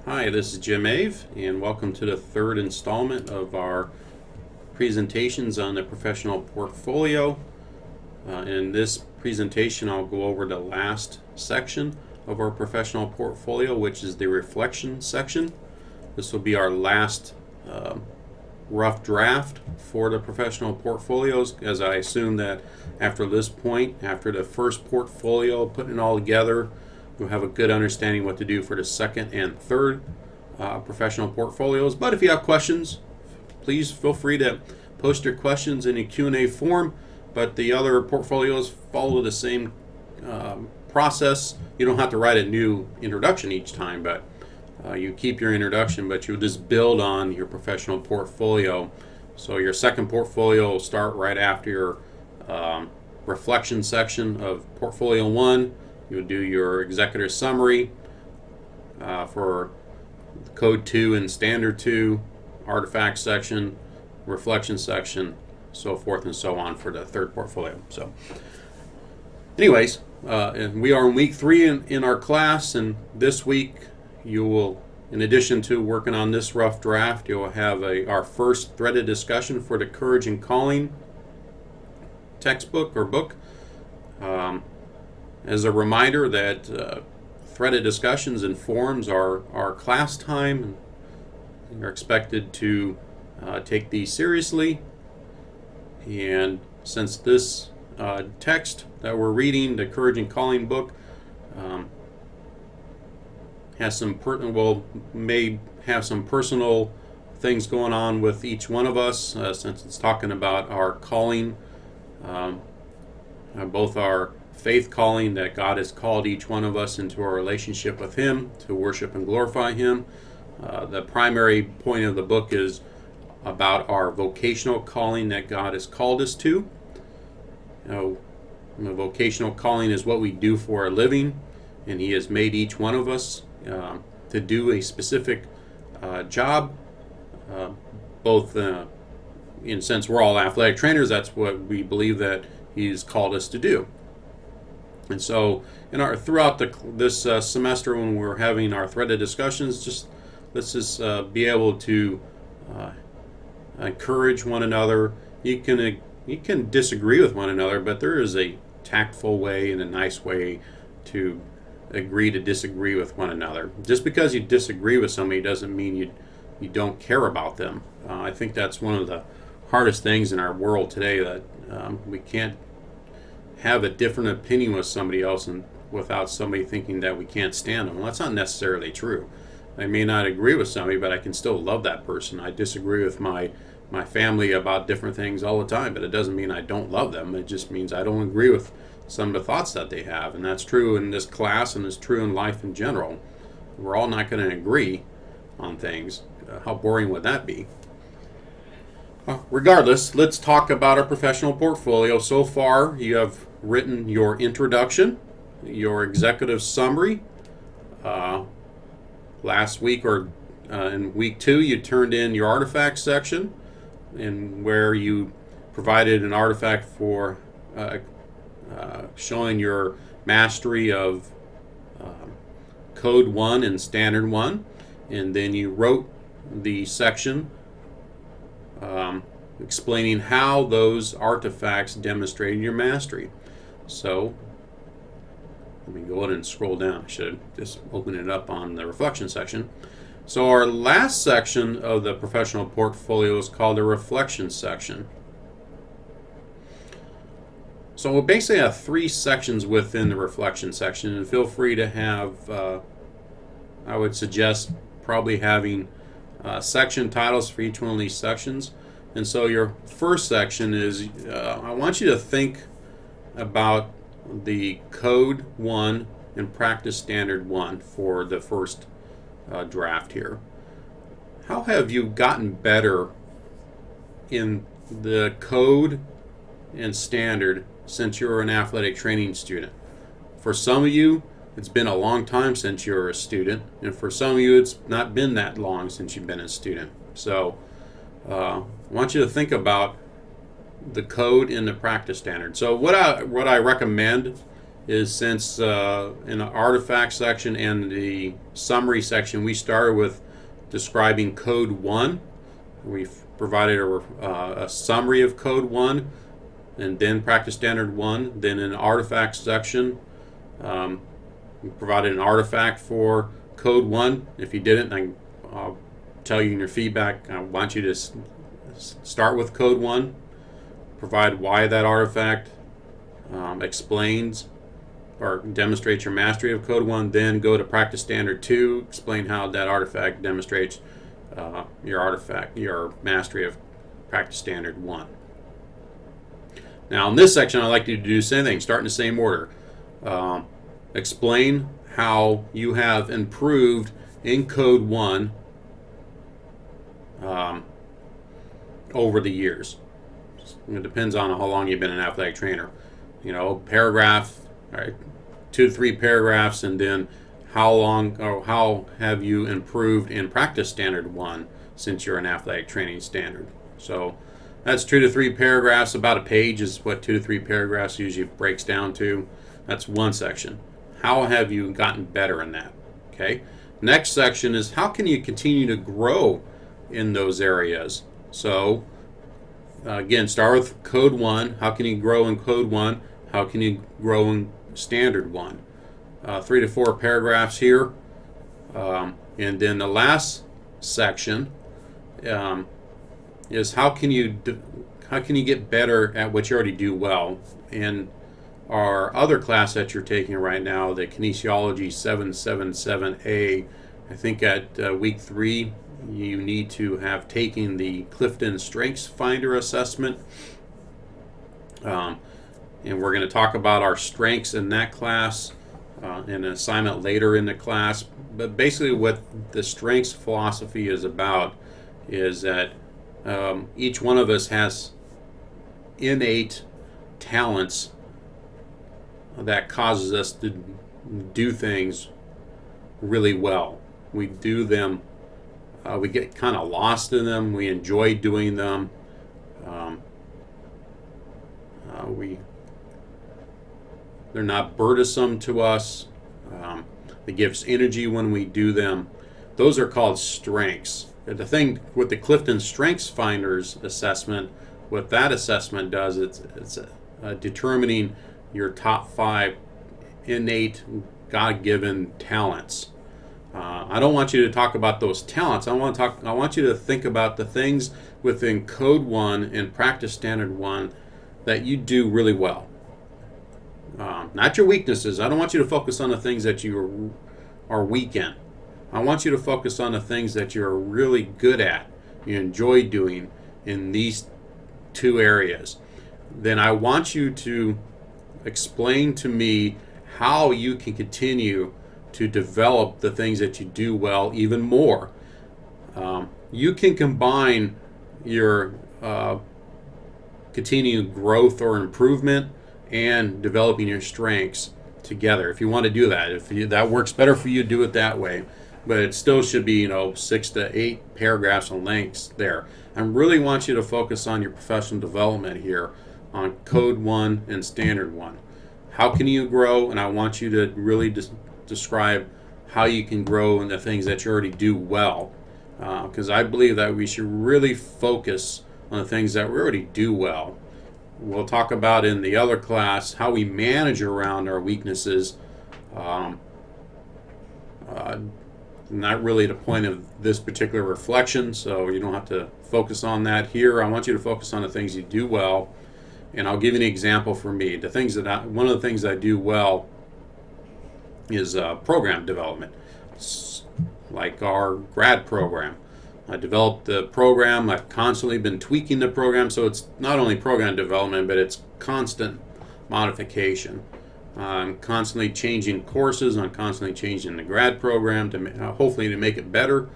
Hi, this is Jim Ave, and welcome to the third installment of our presentations on the professional portfolio. In this presentation, I'll go over the last section of our professional portfolio, which is the reflection section. This will be our last rough draft for the professional portfolios, as I assume that after this point, after the first portfolio, putting it all together, you'll have a good understanding what to do for the second and third professional portfolios. But if you have questions, please feel free to post your questions in a Q&A form. But the other portfolios follow the same process. You don't have to write a new introduction each time, but you keep your introduction, but you just build on your professional portfolio. So your second portfolio will start right after your reflection section of portfolio 1. You'll do your executive summary for code 2 and standard 2, artifact section, reflection section, so forth and so on for the third portfolio. So anyways, and we are in week 3 in our class, and this week you will, in addition to working on this rough draft, you'll have our first threaded discussion for the Courage and Calling textbook or book. As a reminder that threaded discussions and forums are class time, and you're expected to take these seriously. And since this text that we're reading, the Courage and Calling book, has some may have some personal things going on with each one of us, since it's talking about our calling, both our faith calling that God has called each one of us into our relationship with Him to worship and glorify Him. The primary point of the book is about our vocational calling that God has called us to. The vocational calling is what we do for a living, and He has made each one of us to do a specific job. Both, in sense, we're all athletic trainers. That's what we believe that He's called us to do. And so, throughout this semester, when we're having our threaded discussions, let's be able to encourage one another. You can disagree with one another, but there is a tactful way and a nice way to agree to disagree with one another. Just because you disagree with somebody doesn't mean you don't care about them. I think that's one of the hardest things in our world today, that we can't have a different opinion with somebody else and without somebody thinking that we can't stand them. Well, that's not necessarily true. I may not agree with somebody, but I can still love that person. I disagree with my family about different things all the time, but it doesn't mean I don't love them. It just means I don't agree with some of the thoughts that they have. And that's true in this class, and it's true in life in general. We're all not going to agree on things. How boring would that be? Regardless, let's talk about our professional portfolio. So far, you have written your introduction, your executive summary. Last week, or in week 2, you turned in your artifact section, and where you provided an artifact for showing your mastery of Code 1 and Standard 1, and then you wrote the section explaining how those artifacts demonstrated your mastery. So let me go ahead and scroll down. I should just open it up on the reflection section. So our last section of the professional portfolio is called the reflection section. So we'll basically have 3 sections within the reflection section, and feel free to have, I would suggest probably having section titles for each one of these sections. And so your first section is, I want you to think about the Code 1 and Practice Standard 1 for the first draft here. How have you gotten better in the Code and Standard since you're an athletic training student? For some of you, it's been a long time since you're a student, and for some of you, it's not been that long since you've been a student. So I want you to think about the Code and the Practice Standard. So what I recommend is since in the artifact section and the summary section, we started with describing Code 1. We've provided a summary of Code 1 and then Practice Standard 1. Then in the artifact section, we provided an artifact for Code 1. If you didn't, I'll tell you in your feedback, I want you to start with Code 1, provide why that artifact explains or demonstrates your mastery of Code 1, then go to Practice Standard 2, explain how that artifact demonstrates your mastery of Practice Standard 1. Now in this section, I'd like you to do the same thing, start in the same order. Explain how you have improved in Code 1 over the years. It depends on how long you've been an athletic trainer. Paragraph, all right, 2 to 3 paragraphs, and then how have you improved in Practice Standard 1 since you're an athletic training standard. So that's 2 to 3 paragraphs. About a page is what 2 to 3 paragraphs usually breaks down to. That's one section. How have you gotten better in that? Okay. Next section is how can you continue to grow in those areas. So again, start with Code 1. How can you grow in Code 1? How can you grow in Standard 1? 3 to 4 paragraphs here. And then the last section is how can you get better at what you already do well. In our other class that you're taking right now, the Kinesiology 777A, I think at week 3 you need to have taken the Clifton Strengths Finder assessment. And we're going to talk about our strengths in that class in an assignment later in the class. But basically what the strengths philosophy is about is that each one of us has innate talents that causes us to do things really well. We do them, we get kind of lost in them, we enjoy doing them. They're not burdensome to us. They give us energy when we do them. Those are called strengths. The thing with the Clifton Strengths Finders assessment, what that assessment does, it's determining your top 5 innate God-given talents. I don't want you to talk about those talents. I want you to think about the things within Code 1 and Practice Standard 1 that you do really well. Not your weaknesses. I don't want you to focus on the things that you are weak in. I want you to focus on the things that you're really good at, you enjoy doing in these 2 areas. Then I want you to explain to me how you can continue to develop the things that you do well even more. You can combine your continued growth or improvement and developing your strengths together. If you want to do that, if that works better for you, do it that way. But it still should be 6 to 8 paragraphs in lengths there. I really want you to focus on your professional development here on Code 1 and Standard 1. How can you grow? And I want you to really describe how you can grow in the things that you already do well. Because I believe that we should really focus on the things that we already do well. We'll talk about in the other class how we manage around our weaknesses. Not really the point of this particular reflection, so you don't have to focus on that here. I want you to focus on the things you do well, and I'll give you an example for me. One of the things I do well is program development, like our grad program. I developed the program. I've constantly been tweaking the program, so it's not only program development, but it's constant modification. I'm constantly changing courses. I'm constantly changing the grad program to hopefully to make it better.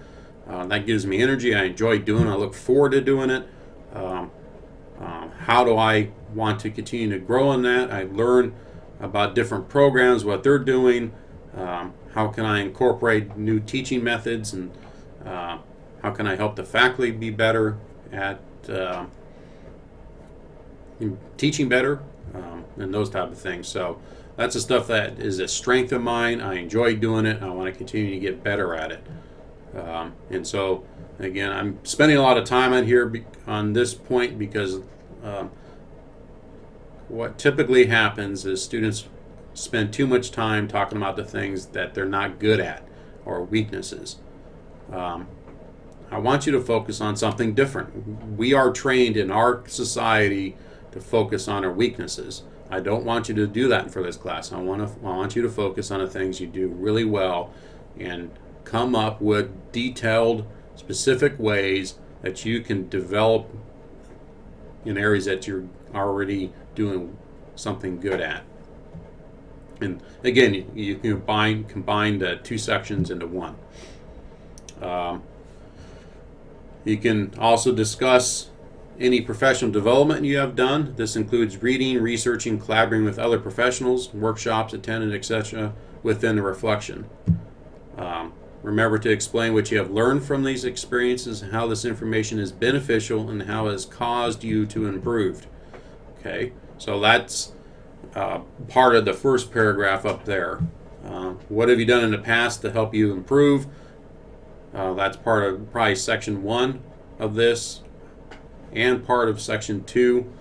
That gives me energy. I enjoy doing it. I look forward to doing it. How do I want to continue to grow in that? I learn about different programs, what they're doing. How can I incorporate new teaching methods, and how can I help the faculty be better at teaching better, and those type of things. So That's the stuff that is a strength of mine. I enjoy doing it. I want to continue to get better at it. And so, again, I'm spending a lot of time on here on this point because what typically happens is students spend too much time talking about the things that they're not good at or weaknesses. I want you to focus on something different. We are trained in our society to focus on our weaknesses. I don't want you to do that for this class. I want you to focus on the things you do really well and come up with detailed, specific ways that you can develop in areas that you're already doing something good at. And again, you can combine the two sections into one. You can also discuss any professional development you have done. This includes reading, researching, collaborating with other professionals, workshops attended, etc. within the reflection. Remember to explain what you have learned from these experiences, how this information is beneficial, and how it has caused you to improve. Okay, so that's part of the first paragraph up there. What have you done in the past to help you improve? That's part of probably section 1 of this and part of section 2.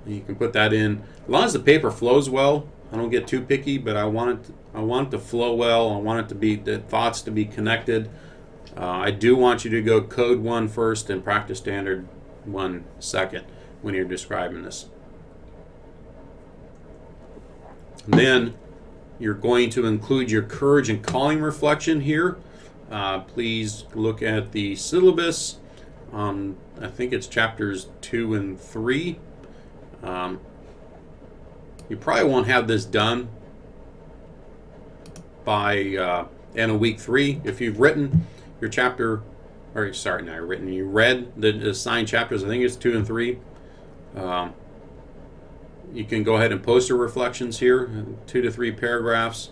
You can put that in. As long as the paper flows well, I don't get too picky, but I want it to flow well. I want it to be, the thoughts to be connected. I do want you to go code 1 first and practice standard 1 second when you're describing this. Then you're going to include your courage and calling reflection here. Please look at the syllabus. I think it's chapters 2 and 3. You probably won't have this done by end of week 3. If you've written your chapter, or sorry, not written, you read the assigned chapters, I think it's 2 and 3. You can go ahead and post your reflections here, 2 to 3 paragraphs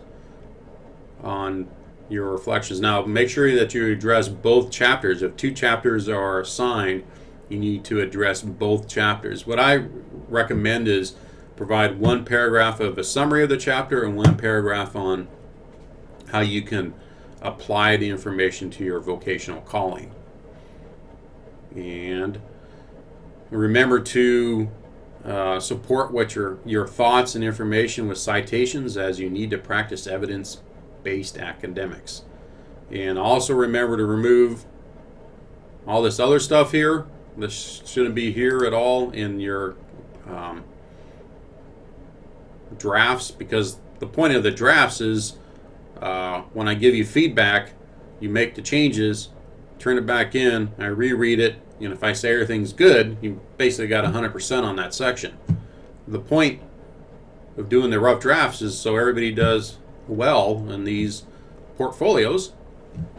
on your reflections. Now, make sure that you address both chapters. If 2 chapters are assigned, you need to address both chapters. What I recommend is provide 1 paragraph of a summary of the chapter and 1 paragraph on how you can apply the information to your vocational calling. And remember to support what your thoughts and information with citations, as you need to practice evidence-based academics. And also remember to remove all this other stuff here. This shouldn't be here at all in your drafts, because the point of the drafts is when I give you feedback, you make the changes, turn it back in, I reread it, and if I say everything's good, you basically got 100% on that section. The point of doing the rough drafts is so everybody does well in these portfolios.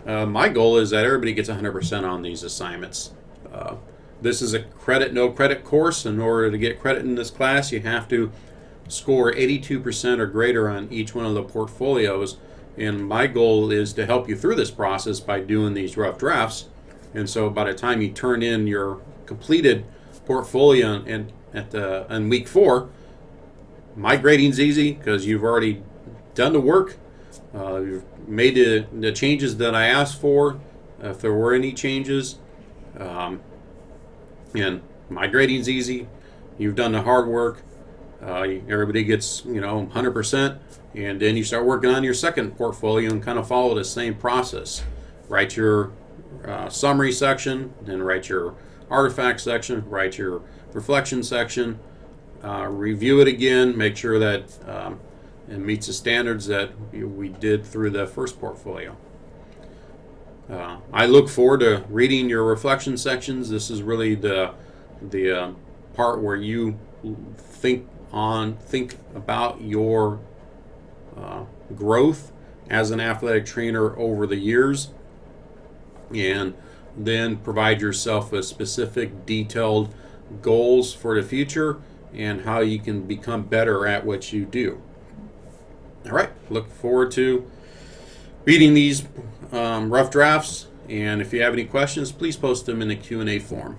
My goal is that everybody gets 100% on these assignments. This is a credit, no credit course. In order to get credit in this class, you have to score 82% or greater on each one of the portfolios. And my goal is to help you through this process by doing these rough drafts. And so by the time you turn in your completed portfolio in week 4, my grading's easy because you've already done the work. You've made the changes that I asked for, if there were any changes. And my grading's easy. You've done the hard work. Everybody gets 100%, and then you start working on your second portfolio and kind of follow the same process. Write your summary section, then write your artifact section, write your reflection section, review it again, make sure that it meets the standards that we did through the first portfolio. I look forward to reading your reflection sections. This is really the part where you think about your growth as an athletic trainer over the years, and then provide yourself with specific detailed goals for the future and how you can become better at what you do. All right, look forward to reading these rough drafts, and if you have any questions, please post them in the Q&A form.